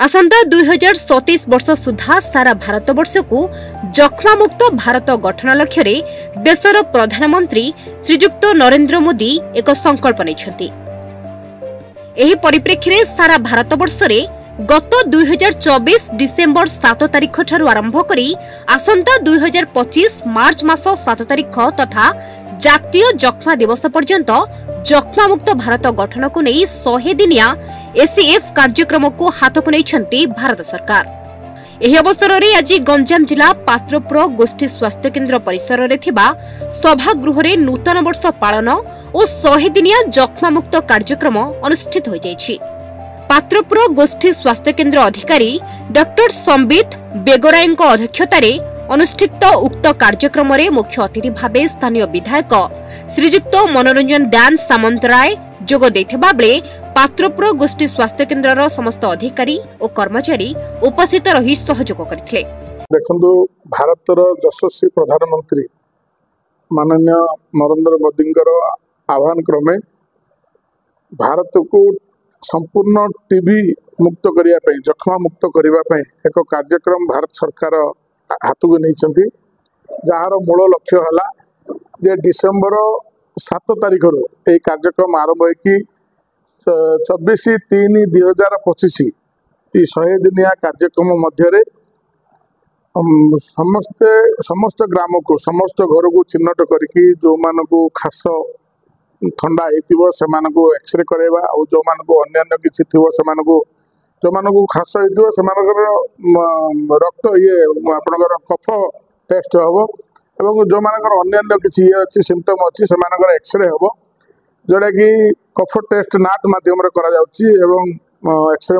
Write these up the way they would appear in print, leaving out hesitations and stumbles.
आसंता 2027 वर्ष सुधा सारा भारतवर्ष को जक्ष्मा मुक्त भारत गठन लक्ष्य रे देशर प्रधानमंत्री श्रीजुक्त नरेंद्र मोदी एक संकल्प नेछंती। एही परिप्रेक्षी रे सारा भारतवर्ष रे गत 2024 डिसेंबर 7 तारिख ठारू आरंभ करी आसंता 2025 मार्च मास 7 तारिख तथा जातीय जक्ष्मा दिवस पर्यंत जक्ष्मा मुक्त भारत गठन को नहीं 100 दिनिया एसीएफ कार्यक्रम को हाथ को नहीं भारत सरकार। एही अवसर रे आज गंजाम जिला पात्रपुर गोष्ठी स्वास्थ्य केन्द्र परिसर रे थिबा सभागृह रे नूतन वर्ष पालन और 100 दिनिया जक्ष्मा मुक्त कार्यक्रम अनुष्ठित हो जायछि। पात्रपुर गोष्ठी स्वास्थ्य केन्द्र अधिकारी डॉक्टर संबित बेगराय अध्यक्षता अनुष्ठित उक्त कार्यक्रम रे मुख्य अतिथि भावे स्थानीय विधायक श्रीजुक्त मनोरंजन दान सामंतराय जोग देथिबा बेले पात्रपुर गोष्ठी स्वास्थ्य केन्द्र समस्त अधिकारी और कर्मचारी उपस्थित रही सहयोग करथिले। देखंतु भारतर यशस्वी प्रधानमंत्री माननीय नरेंद्र मोदींकर आह्वान क्रमे भारत को संपूर्ण टीबी मुक्त करिया पई जक्ष्मा मुक्त करिवा पई एक कार्यक्रम भारत सरकार हाथ को नहीं जार मूल लक्ष्य है जे डिसेम्बर 7 तारिख रू यह कार्यक्रम आरंभ हो 24/3/2025 ये 100 दिनिया कार्यक्रम मध्य समस्त ग्राम को समस्त घर को चिन्हट करके जो मान को खास ठंडा हो एक्सरे करवा और जो मान को अन्य किसी थी जो मान को खास हो रक्त ये आपनकर कफ टेस्ट हम और जो मानकर अन्य किसी ये अच्छी सिम्पटम अच्छी से एक्सरे हम जोड़ा कि कफ टेस्ट नाट मध्यम एक्सरे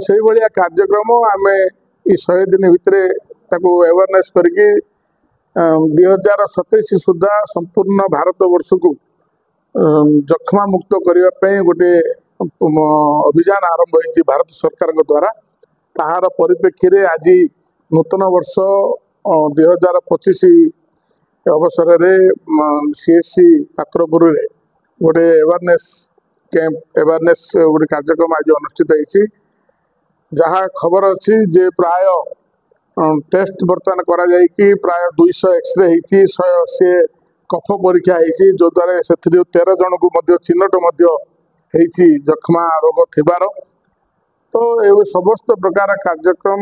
से भाया कार्यक्रम आम ये 100 दिन भितर अवेयरनेस करके 2027 सुधा संपूर्ण भारत वर्ष को जक्ष्मा मुक्त करने गोटे अभियान आरंभ हो भारत सरकार द्वारा ताहार परिप्रेक्षी रे आज नूतन वर्ष 2025 अवसर में सीएससी पात्रपुर गोटे अवेयरनेस कैंप अवेयरनेस गोटे कार्यक्रम आज अनुष्ठित होती जहाँ खबर अच्छी जे प्राय टेस्ट बर्तमान करा जायकी प्राय 200 एक्सरे होती 180 कफ परीक्षा होती जो द्वारा से 13 जन को चिन्हट होती जक्ष्मा रोग थिबार तो ये समस्त प्रकार कार्यक्रम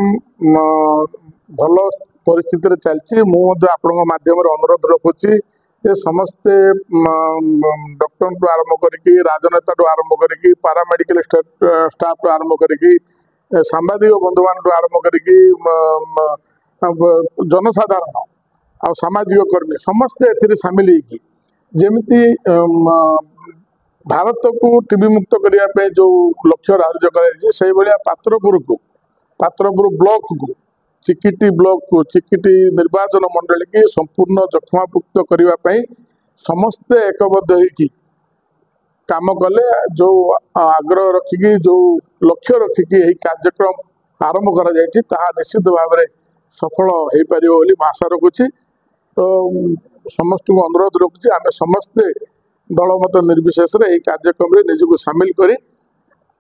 भल परिस्थिति चलती आपण माध्यम अनुरोध रखुची समस्ते डॉक्टर टू आरंभ करके राजनेता टू आरंभ करके पारामेडिकल स्टाफ टू आरंभ करके सांबादिक बंधु मान आरंभ करके जनसाधारण आ सामाजिक कर्मी समस्ते ए सामिल होती भारत को टीबी मुक्त करने जो लक्ष्य धार्य कर पात्रपुर ब्लॉक को चिकिटी ब्लॉक को चिकिटी निर्वाचन मंडली की संपूर्ण जक्ष्मा मुक्त करने समस्ते एकबद्ध होगी काम कले जो आग्रह रखिकी जो लक्ष्य रखिकी यही कार्यक्रम आरंभ करा निश्चित भाव में सफल हो पार आशा रखुची तो समस्त को अनुरोध रखुची आम समस्ते दलमत निर्विशेष रे कार्यक्रम निजक सामिल करी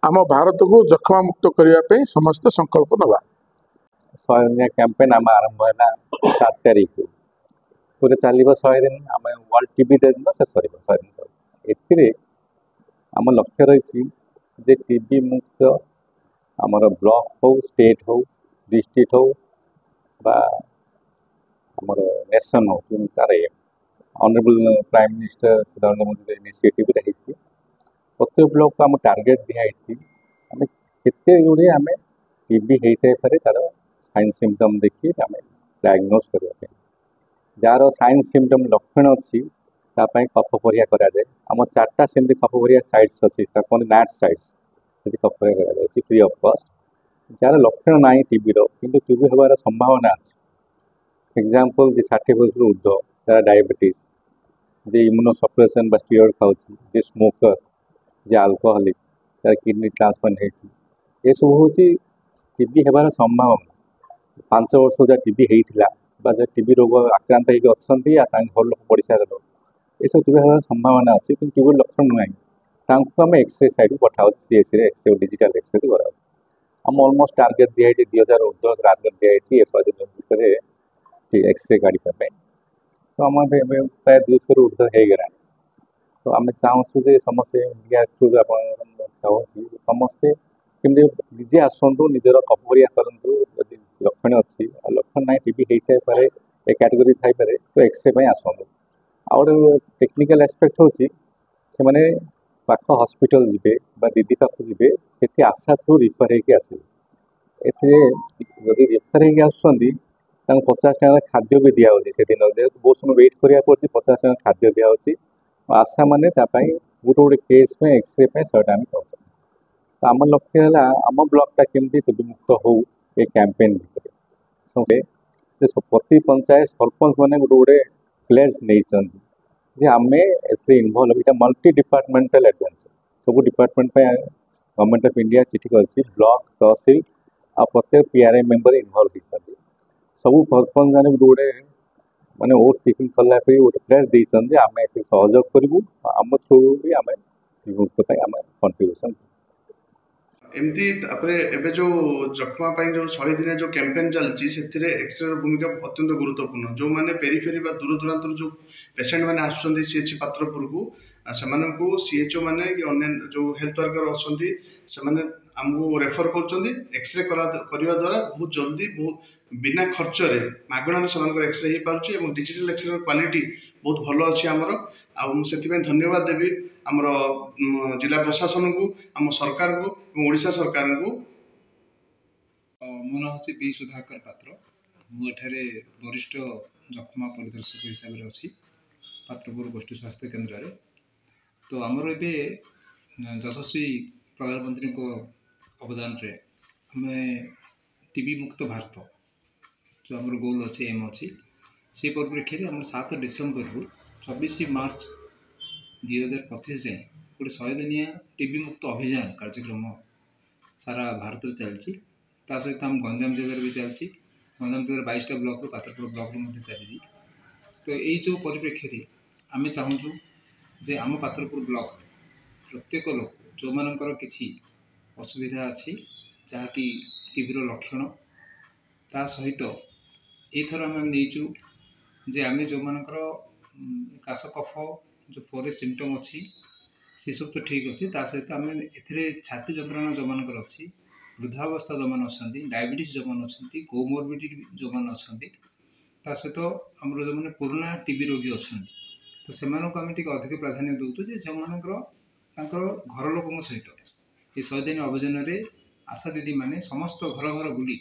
आम भारत को जक्ष्मा मुक्त करने समस्त संकल्प नवा 100 दिन कैंपेन आम आरंभ है 7 तारीख पूरे चलो 100 दिन आम वर्ल्ड टीबी दिन शेष कर 100 दिन ए आम लक्ष्य रही जे टीबी मुक्त आमर ब्लॉक हो स्टेट हो डिस्ट्रिक्ट हो बा आमर नेशन हो तार honourable prime minister Narendra Modi initiative रही प्रत्येक ब्लॉक को आम टार्गेट दिखाई आम केते गुड़े आम टीबी होता पारे तार साइन सिम्पटम देखिए आम डायग्नोज करने जार साइन सिम्पटम लक्षण अच्छी कफ परीक्षा कराए आम 4टा सेमती कफ परीक्षा साइट्स अच्छी नैट साइट्स से कफ परीक्षा कराई फ्री ऑफ कॉस्ट जार लक्षण ना टीबी कि टीबी हबार संभावना अच्छी एग्जांपल जे 60 वर्ष ऊर्ध्व तार डायबिटीज जे इम्यूनोसप्रेशन बा स्टीरॉयड खाऊँ जे स्मोकर जे अल्कोहलिक तार किडनी ट्रांसप्लांट होती ये सब हूँ टीबी हबार संभावना 5 वर्ष जहाँ टीबी होता टीबी रोग आक्रांत होती घर लोग पड़शा लोग ये सब टीबी हबार संभावना अच्छी कि टीबी लक्षण ना आम एक्सरे साइड पठाओ सीएससी एक्सरे डिजिटल एक्सरे करा आम अलमोस्ट टार्गेट दिखाई 2000 ऊर्ध्व टार्गेट दिखाई 100 दिन भितर एक्सरे गाड़ी तो आम प्राय 200 ऊर्ध्व हो गला तो आम चाहूँ जे समस्ते मीडिया थ्रू चाहूँ समस्ते केमती निजे आसतु निजर कपरिया करूँ जदि लक्षण अच्छी लक्षण ना टीबी होता है ए कैटेगोरी थाईपे तो एक्सरे आसतु आउ टेक्निकल एस्पेक्ट हूँ से मैंने पाख हॉस्पिटल जी दीदी पाख जी से आशा थ्रू रिफर होगी आसवे एदि रिफर होगी आसुँच 50 टाँग खाद्य भी दिखाई से दिन बहुत समय वेट करा पड़े 50 टाँग खाद्य दिखाई आशा मैंने गोटे गोटे केस में एक्सरे 100 टाँग पाँच तो आम लक्ष्य है आम ब्लॉकटा केमती टीबी मुक्त हो ये कैंपेन भितर प्रति पंचायत सरपंच मैंने गोटे गोटे प्लेज नहीं जे आम इनवल्व ये मल्टी डिपार्टमेंटाल एडवेंचर सब डिपार्टमेंट गवर्नमेंट ऑफ इंडिया चिठी कर ब्लॉक तहसिल आ प्रत्येक पीआरआई मेंबर इनवल्व होती सब सरपंच मैंने गोटे माने वोट टेकिंग कला गोटे प्लेज देते आम ये सहयोग करूँ आम थ्रू भी आम मुक्त आम कंट्रीब्यूशन एमती एबे जो जख्मा जो 100 दिन जो कैंपेन चलती से एक्सरे भूमिका अत्यंत गुरुत्वपूर्ण जो मैंने पेरीफेरी दूर दूरांतर जो पेसेंट मैंने आसुँच सीएचसी पात्रपुर को से सीएचओ मैंने कि अन्य जो हेल्थ वर्कर अच्छा आमको रेफर कर एक्सरे करने द्वारा बहुत जल्दी बहुत बिना खर्च मागणार से एक्सरे हो पार्टी डिजिटल एक्सरे क्वालिटी बहुत भल अच्छी आमर से धन्यवाद देवी आमर जिला प्रशासन को आम सरकार को ओडिशा सरकार को। मो ना हूँ बी सुधाकर पात्र मुझे वरिष्ठ जख्मा परिदर्शक हिसाब से अच्छी पात्रपुर गोष्ठी स्वास्थ्य केन्द्र रे तो आमर ए यशस्वी प्रधानमंत्री को अवदान रे हमें टीबी मुक्त भारत जो आमर गोल अच्छे एम अच्छी से परिप्रेक्षी में 7 डिसेम्बर रु 24 मार्च 2025 जाए गोटे 100 दिनिया टीबी मुक्त अभियान कार्यक्रम सारा भारत में चलती सहित आम गंजाम जिले भी चलती गंजाम जिले 22टा ब्लॉक पात्रपुर ब्लॉक चली तो यही जो परिप्रेक्षी आम चाहूँ जे आम पात्रपुर ब्लॉक प्रत्येक लोक जो मानकर किसी असुविधा अच्छी जहाँकि टीबीर लक्षण ता सहित एथर आम नहींचु जे आम जो मानकर काश कफ जो फॉरेस्ट सिम्पटम अच्छी से सब तो ठीक अच्छे सहित आम ए छाती जंत्रणा जो मानकर अच्छी वृद्धावस्था जो मैंने अच्छा डायबिटीज जो मैंने अच्छा कोमोरबिडिटी जो मैंने अच्छा सहित आम जो मैंने पुराना टीबी रोगी अच्छा तो से आम अधिक प्राधान्य दूचु जो मानकर घर लोक सहित ये 100 दिन अभियान में आशा दीदी मैंने समस्त घर घर बुली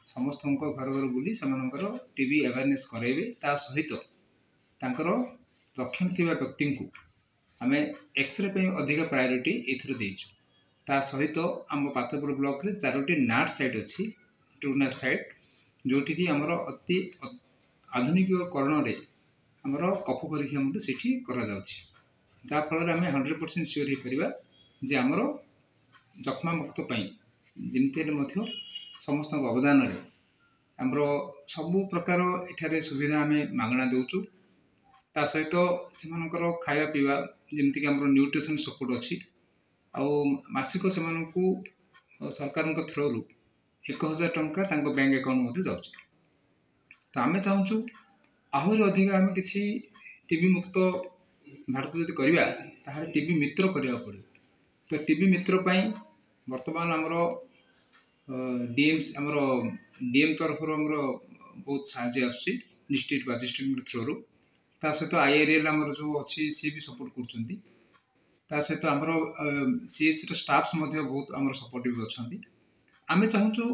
समस्त घर घर बुली से टीबी अवेयरनेस कराइबे ता सहित तांकर लक्षण थिबा व्यक्ति को आम एक्सरे पे अधिक प्रायोरिटी एथर देचु ता सहित आम पात्रपुर ब्लॉक रे 4टी नाट साइट अच्छी ट्रू नाट साइट जोटी की आमर अति आधुनिकीकरण रे आमर कफ परीक्षा सेठी करा जाउछि जा फल आम 100% सियोर हो पारिबा जे आमर जख्मा मुक्त जमी समस्त अवदान आमर सबु प्रकार एठारे सुविधा आम मागणा देचु ता सहित से खाया पीवा जमीक आम न्यूट्रिशन सपोर्ट अच्छी आसिक से सरकार थ्रो 1000 टंका बैंक अकाउंट जाऊँ तो आम चाहूँ आहरी अधिक आम किसी टीबी मुक्त भारत जब करवा टीबी मित्र करने पड़े तो टीबी मित्र बर्तमान आमर डीएम्स आमर डीएम तरफ बहुत साहय डिस्ट्रिक्ट मजिस्ट्रेट थ्रो ता सहित आईआरएल आमर जो अच्छी सी भी सपोर्ट कर सहित आमर सीएससी स्टाफ्स बहुत आमर सपोर्टिव अच्छा आम चाहूँ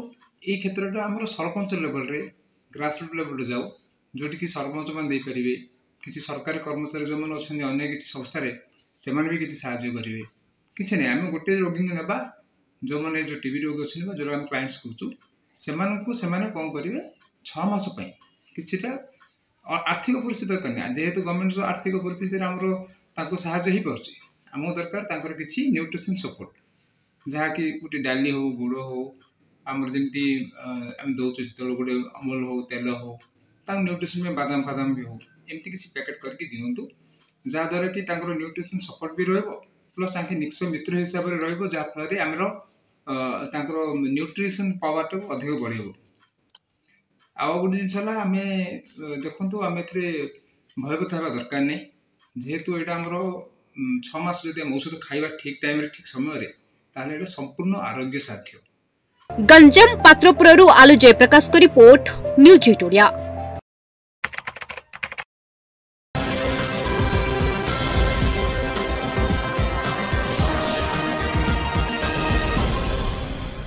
ये क्षेत्र आमर सरपंच लेवल रे ग्रासरूट लेवल जाऊ जोटि कि सरपंच मैंने पारे किसी सरकारी कर्मचारी जो मैंने अच्छा अन्य किसी संस्था से भी किसी साहाय्य करेंगे किसी नहीं आम गोटे रोगी ना जो मैंने जो टीबी रोगी अच्छे जो आम क्लाइंट्स कहूँ से कौन करेंगे 6 मास किसी आर्थिक परिस्थिति दरकार नहीं जेहेतु गवर्नमेंट आर्थिक परिस्थिति आमर साहाय्य हो पार्टी आमको दरकार किसी न्यूट्रिशन सपोर्ट जहाँकि गोटे डाली हो गुड़ हो आमर जमी आम दौर जो गोटे अमूल हो तेल हो न्यूट्रिशन में बादाम फादाम भी हो एमती किसी पैकेट करके दिंतु जहाँद्वारा कि न्यूट्रिशन सपोर्ट भी रहा प्लस निक्ष मित्र हिसाब से रहा आमर न्यूट्रिशन पावर टाक अधिक बढ़ेब आउ गोटे जिन आम देखु आम भयभीत हवा दरकार नहीं जेहेतु यहाँ आमर 6 मास जब औषध खाइबा ठीक टाइम ठीक समय ताले संपूर्ण आरोग्य साध्य। गंजाम पात्रपुररू आलू जयप्रकाश को रिपोर्ट न्यूज 8 ओडिया।